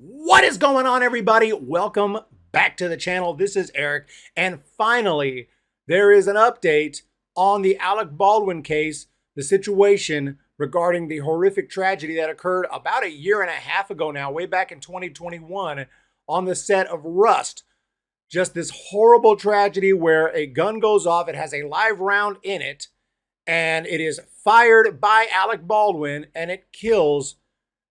What is going on, everybody? Welcome back to the channel. This is Eric, and finally, there is an update on the Alec Baldwin case, the situation regarding the horrific tragedy that occurred about a year and a half ago now, way back in 2021, on the set of Rust. Just this horrible tragedy where a gun goes off, it has a live round in it, and it is fired by Alec Baldwin, and it kills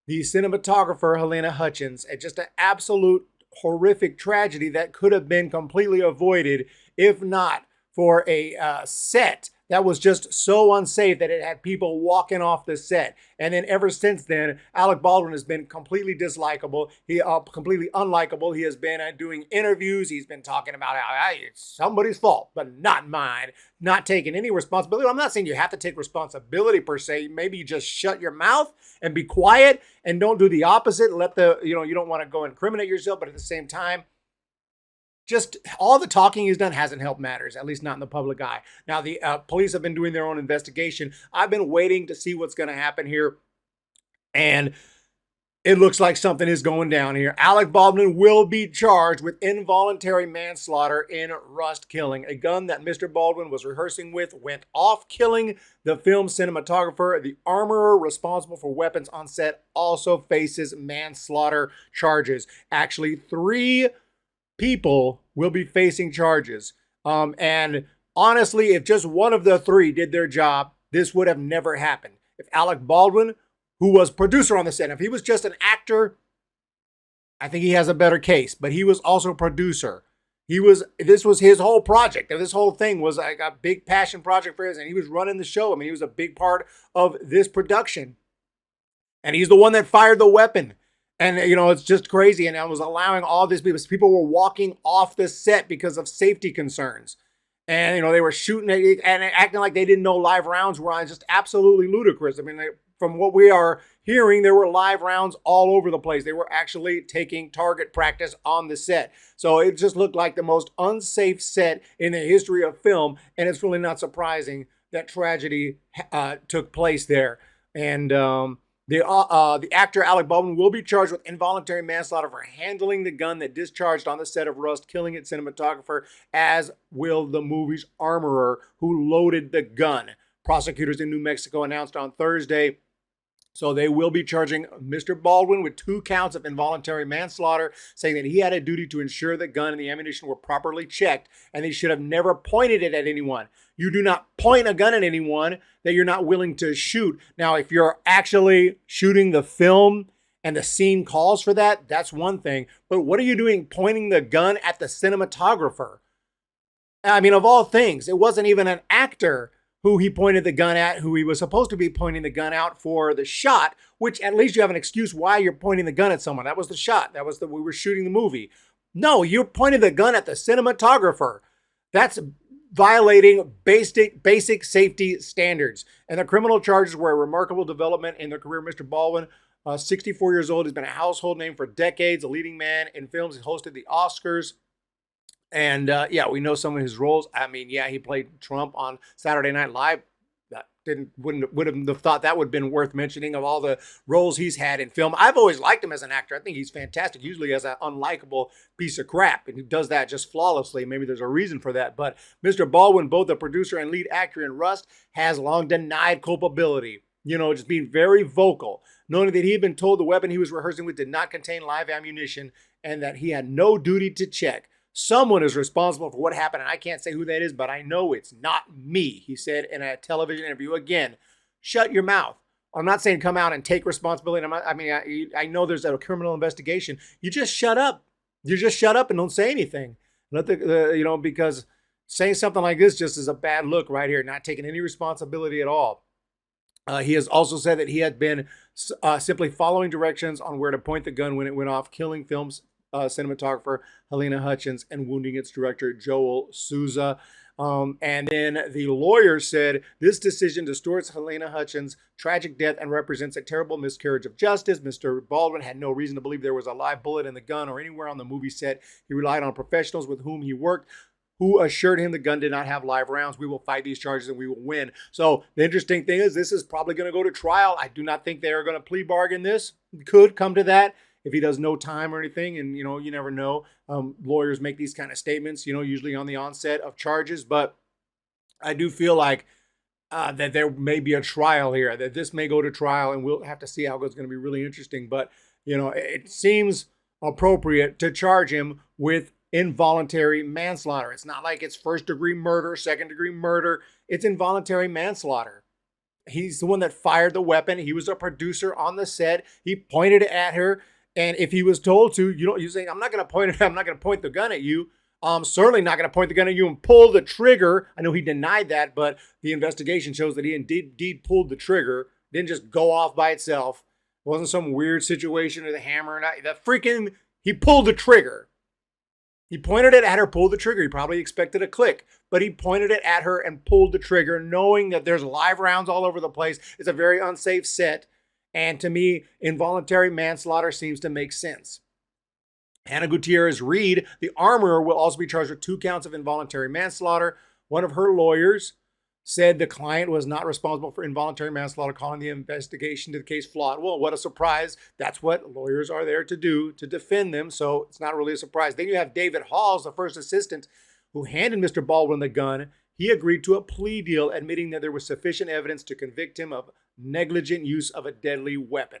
the cinematographer, Helena Hutchins. It's just an absolute horrific tragedy that could have been completely avoided if not for a set that was just so unsafe that it had people walking off the set. And then ever since then, Alec Baldwin has been completely dislikable. Completely unlikable. He has been doing interviews. He's been talking about how it's somebody's fault, but not mine. Not taking any responsibility. I'm not saying you have to take responsibility per se. Maybe you just shut your mouth and be quiet and don't do the opposite. You don't want to go incriminate yourself, but at the same time, just all the talking he's done hasn't helped matters, at least not in the public eye. Now, the police have been doing their own investigation. I've been waiting to see what's going to happen here, and it looks like something is going down here. Alec Baldwin will be charged with involuntary manslaughter in Rust killing. A gun that Mr. Baldwin was rehearsing with went off, killing the film cinematographer. The armorer responsible for weapons on set also faces manslaughter charges. Actually, 3 people will be facing charges. And honestly, if just one of the 3 did their job, this would have never happened. If Alec Baldwin, who was producer on the set, if he was just an actor, I think he has a better case. But he was also producer. This was his whole project. This whole thing was like a big passion project for his, and he was running the show. I mean, he was a big part of this production. And he's the one that fired the weapon. And, it's just crazy. And I was allowing all this because people were walking off the set because of safety concerns. And, they were shooting and acting like they didn't know live rounds were on. Just absolutely ludicrous. I mean, from what we are hearing, there were live rounds all over the place. They were actually taking target practice on the set. So it just looked like the most unsafe set in the history of film. And it's really not surprising that tragedy took place there. And, the actor Alec Baldwin will be charged with involuntary manslaughter for handling the gun that discharged on the set of Rust, killing its cinematographer, as will the movie's armorer who loaded the gun. Prosecutors in New Mexico announced on Thursday. So they will be charging Mr. Baldwin with 2 counts of involuntary manslaughter, saying that he had a duty to ensure the gun and the ammunition were properly checked, and they should have never pointed it at anyone. You do not point a gun at anyone that you're not willing to shoot. Now, if you're actually shooting the film and the scene calls for that, that's one thing. But what are you doing pointing the gun at the cinematographer? I mean, of all things, it wasn't even an actor who he pointed the gun at, who he was supposed to be pointing the gun out for the shot, which at least you have an excuse why you're pointing the gun at someone. That was the shot. We were shooting the movie. No, you're pointing the gun at the cinematographer. That's violating basic safety standards. And the criminal charges were a remarkable development in the career of Mr. Baldwin. 64 years old. He's been a household name for decades, a leading man in films. He hosted the Oscars. And we know some of his roles. I mean, he played Trump on Saturday Night Live. That wouldn't have thought that would have been worth mentioning of all the roles he's had in film. I've always liked him as an actor. I think he's fantastic, usually as an unlikable piece of crap, and he does that just flawlessly. Maybe there's a reason for that. But Mr. Baldwin, both the producer and lead actor in Rust, has long denied culpability. Just being very vocal, knowing that he had been told the weapon he was rehearsing with did not contain live ammunition and that he had no duty to check. Someone is responsible for what happened, and I can't say who that is, but I know it's not me, he said in a television interview. Again, shut your mouth. I'm not saying come out and take responsibility. I know there's a criminal investigation. You just shut up. You just shut up and don't say anything. Because saying something like this just is a bad look right here, not taking any responsibility at all. He has also said that he had been simply following directions on where to point the gun when it went off, killing films cinematographer Helena Hutchins and wounding its director Joel Souza. And then the lawyer said this decision distorts Helena Hutchins' tragic death and represents a terrible miscarriage of justice. Mr. Baldwin had no reason to believe there was a live bullet in the gun or anywhere on the movie set. He relied on professionals with whom he worked, who assured him the gun did not have live rounds. We will fight these charges and we will win. So the interesting thing is this is probably going to go to trial. I do not think they are going to plea bargain this. It could come to that. if he does no time or anything. And, you know, you never know. Lawyers make these kind of statements, you know, usually on the onset of charges. But I do feel like that there may be a trial here, that this may go to trial, and we'll have to see how it goes. It's going to be really interesting. But, you know, it seems appropriate to charge him with involuntary manslaughter. It's not like it's first-degree murder, second-degree murder. It's involuntary manslaughter. He's the one that fired the weapon. He was a producer on the set. He pointed it at her. And if he was told to, you say, I'm not going to point the gun at you. I'm certainly not going to point the gun at you and pull the trigger. I know he denied that, but the investigation shows that he indeed pulled the trigger. Didn't just go off by itself. It wasn't some weird situation with a hammer. He pulled the trigger. He pointed it at her, pulled the trigger. He probably expected a click, but he pointed it at her and pulled the trigger, knowing that there's live rounds all over the place. It's a very unsafe set. And to me, involuntary manslaughter seems to make sense. Hannah Gutierrez-Reed, the armorer, will also be charged with 2 counts of involuntary manslaughter. One of her lawyers said the client was not responsible for involuntary manslaughter, calling the investigation to the case flawed. Well, what a surprise. That's what lawyers are there to do, to defend them. So it's not really a surprise. Then you have David Halls, the first assistant who handed Mr. Baldwin the gun. He agreed to a plea deal, admitting that there was sufficient evidence to convict him of negligent use of a deadly weapon.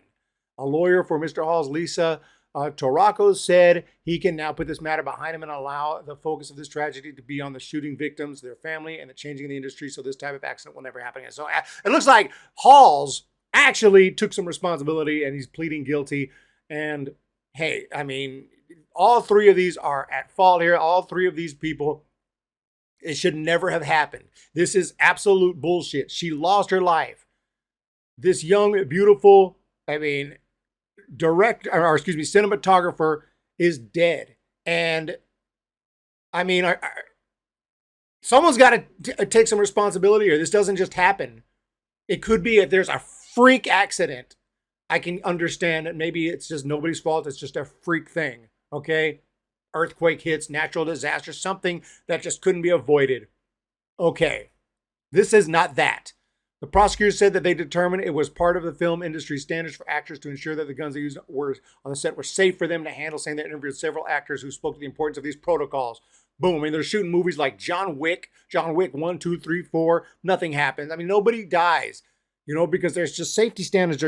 A lawyer for Mr. Halls, Lisa Torraco, said he can now put this matter behind him and allow the focus of this tragedy to be on the shooting victims, their family, and the changing of the industry, so this type of accident will never happen again. So it looks like Halls actually took some responsibility and he's pleading guilty. And hey, I mean, all 3 of these are at fault here. All 3 of these people, it should never have happened. This is absolute bullshit. She lost her life. This young, beautiful, cinematographer is dead. And I mean, someone's got to take some responsibility here. This doesn't just happen. It could be if there's a freak accident. I can understand that maybe it's just nobody's fault. It's just a freak thing. Okay. Earthquake hits, natural disaster, something that just couldn't be avoided. Okay. This is not that. The prosecutors said that they determined it was part of the film industry standards for actors to ensure that the guns they used on the set were safe for them to handle, saying they interviewed several actors who spoke to the importance of these protocols. Boom. I mean, they're shooting movies like John Wick 1, 2, 3, 4. Nothing happens. I mean, nobody dies, because there's just safety standards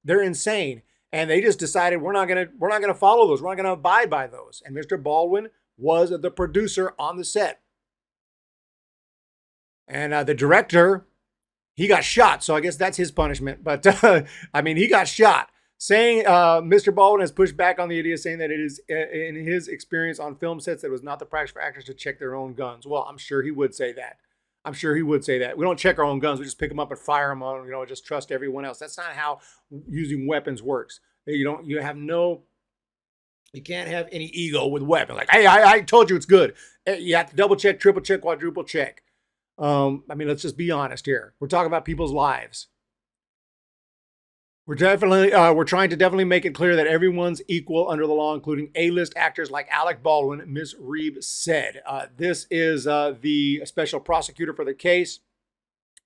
they're insane. And they just decided we're not gonna follow those. We're not gonna abide by those. And Mr. Baldwin was the producer on the set. And the director, he got shot, so I guess that's his punishment. But, he got shot. Saying Mr. Baldwin has pushed back on the idea, saying that it is, in his experience on film sets, that it was not the practice for actors to check their own guns. Well, I'm sure he would say that. We don't check our own guns. We just pick them up and fire them on, just trust everyone else. That's not how using weapons works. You can't have any ego with weapons. Like, hey, I told you it's good. You have to double check, triple check, quadruple check. Let's just be honest here. We're talking about people's lives. We're trying to definitely make it clear that everyone's equal under the law, including A-list actors like Alec Baldwin, Ms. Reeb said. This is the special prosecutor for the case,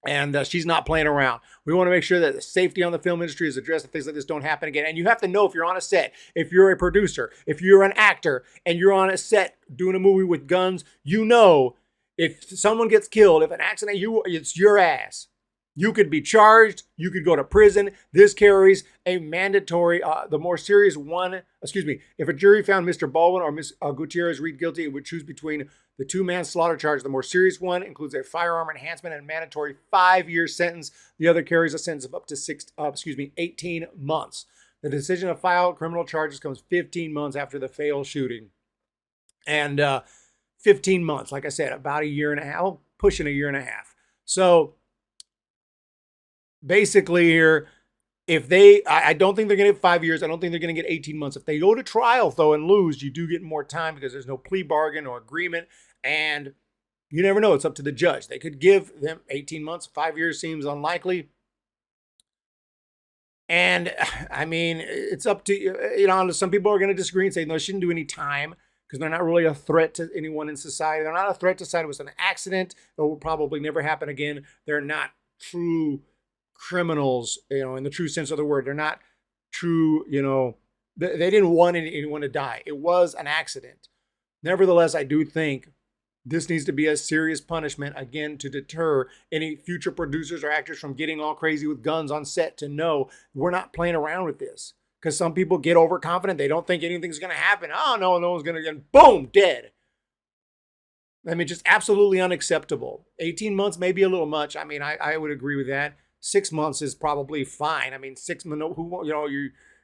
and she's not playing around. We want to make sure that the safety on the film industry is addressed, and things like this don't happen again. And you have to know, if you're on a set, if you're a producer, if you're an actor, and you're on a set doing a movie with guns, if someone gets killed, if an accident, it's your ass. You could be charged. You could go to prison. This carries a mandatory, the more serious one, if a jury found Mr. Baldwin or Ms. Gutierrez-Reed guilty, it would choose between the 2 manslaughter charges. The more serious one includes a firearm enhancement and mandatory 5-year sentence. The other carries a sentence of up to 18 months. The decision to file criminal charges comes 15 months after the failed shooting. And 15 months, like I said, about a year and a half, pushing a year and a half. So basically here, I don't think they're going to get 5 years. I don't think they're going to get 18 months. If they go to trial, though, and lose, you do get more time because there's no plea bargain or agreement. And you never know. It's up to the judge. They could give them 18 months. 5 years seems unlikely. And, it's up to, some people are going to disagree and say, no, they shouldn't do any time because they're not really a threat to anyone in society. They're not a threat to society. It was an accident. It will probably never happen again. They're not true criminals, in the true sense of the word. They're not true, They didn't want anyone to die. It was an accident. Nevertheless, I do think this needs to be a serious punishment, again, to deter any future producers or actors from getting all crazy with guns on set, to know we're not playing around with this. Because some people get overconfident. They don't think anything's going to happen. Oh, no one's going to get, boom, dead. I mean, just absolutely unacceptable. 18 months may be a little much. I mean, I would agree with that. 6 months is probably fine. I mean, 6 months,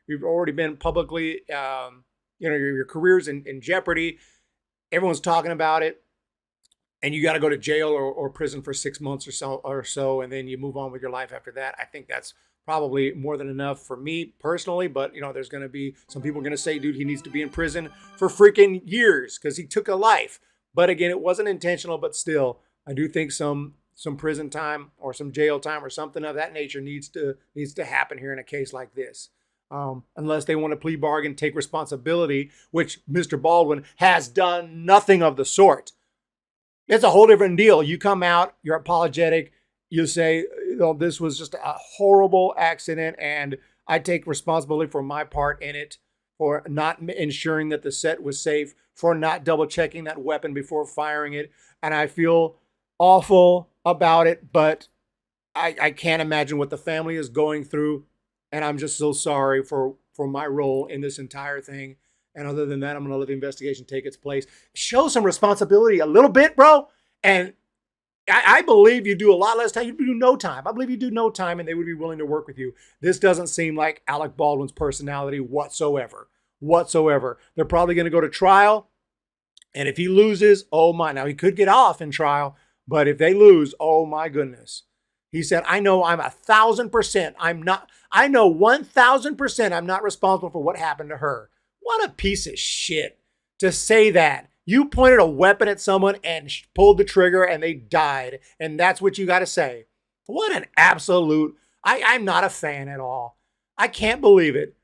you've already been publicly, your career's in jeopardy. Everyone's talking about it. And you got to go to jail or prison for 6 months or so, and then you move on with your life after that. I think that's probably more than enough for me personally. But, there's going to be some people going to say, dude, he needs to be in prison for freaking years because he took a life. But again, it wasn't intentional, but still, I do think some prison time or some jail time or something of that nature needs to happen here in a case like this. Unless they want to plea bargain, take responsibility, which Mr. Baldwin has done nothing of the sort. It's a whole different deal. You come out, you're apologetic, you say, this was just a horrible accident, and I take responsibility for my part in it, for not ensuring that the set was safe, for not double checking that weapon before firing it. And I feel awful about it, but I can't imagine what the family is going through. And I'm just so sorry for my role in this entire thing. And other than that, I'm going to let the investigation take its place. Show some responsibility a little bit, bro. And I believe you do a lot less time. You do no time. I believe you do no time, and they would be willing to work with you. This doesn't seem like Alec Baldwin's personality whatsoever. They're probably going to go to trial. And if he loses, oh my, now he could get off in trial, but if they lose, oh my goodness. He said, I know I'm 1,000%. I know 1,000% I'm not responsible for what happened to her. What a piece of shit to say that. You pointed a weapon at someone and pulled the trigger and they died. And that's what you got to say. What an absolute, I'm not a fan at all. I can't believe it.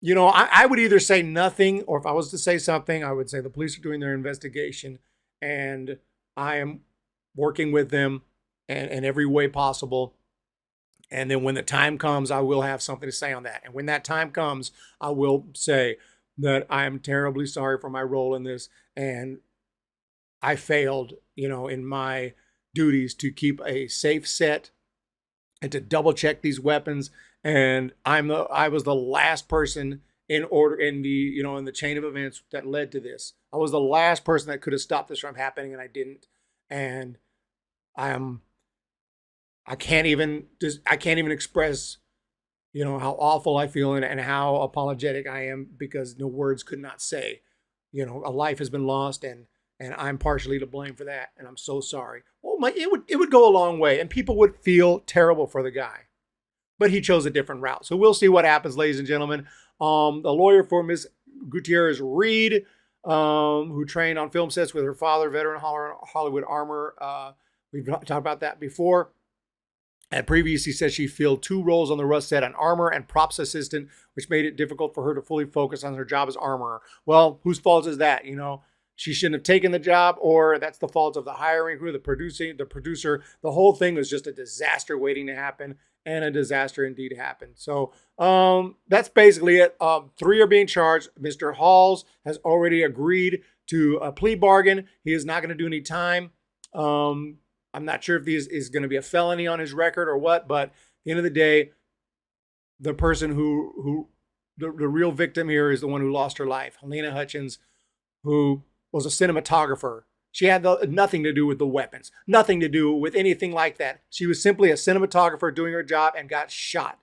I would either say nothing, or if I was to say something, I would say the police are doing their investigation and I am working with them in every way possible. And then when the time comes, I will have something to say on that. And when that time comes, I will say that I am terribly sorry for my role in this. And I failed, in my duties to keep a safe set and to double check these weapons. And I was the last person in the chain of events that led to this. I was the last person that could have stopped this from happening, and I didn't. And I can't even express, how awful I feel and how apologetic I am, because no words could not say, a life has been lost and I'm partially to blame for that. And I'm so sorry. Well, it would go a long way and people would feel terrible for the guy, but he chose a different route. So we'll see what happens, ladies and gentlemen. The lawyer for Miss Gutierrez Reed, who trained on film sets with her father, veteran Hollywood armor. We've talked about that before. And previously said she filled 2 roles on the Rust set, an armor and props assistant, which made it difficult for her to fully focus on her job as armorer. Well, whose fault is that? She shouldn't have taken the job, or that's the fault of the hiring crew, the producer. The whole thing was just a disaster waiting to happen, and a disaster indeed happened. So that's basically it. 3 are being charged. Mr. Halls has already agreed to a plea bargain. He is not going to do any time. I'm not sure if this is going to be a felony on his record or what, but at the end of the day, the person the real victim here is the one who lost her life, Halyna Hutchins, who was a cinematographer. She had nothing to do with the weapons, nothing to do with anything like that. She was simply a cinematographer doing her job and got shot.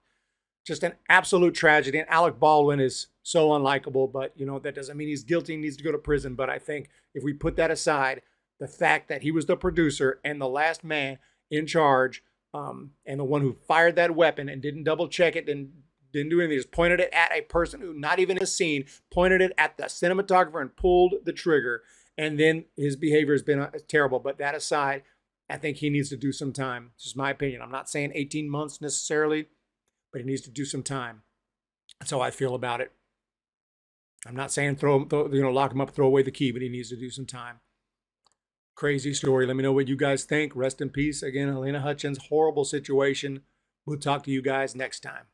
Just an absolute tragedy. And Alec Baldwin is so unlikable, but that doesn't mean he's guilty and needs to go to prison. But I think if we put that aside, the fact that he was the producer and the last man in charge, and the one who fired that weapon and didn't double check it and didn't do anything, just pointed it at a person who not even is seen, pointed it at the cinematographer and pulled the trigger. And then his behavior has been terrible. But that aside, I think he needs to do some time. It's just my opinion. I'm not saying 18 months necessarily, but he needs to do some time. That's how I feel about it. I'm not saying lock him up, throw away the key, but he needs to do some time. Crazy story. Let me know what you guys think. Rest in peace. Again, Halyna Hutchins, horrible situation. We'll talk to you guys next time.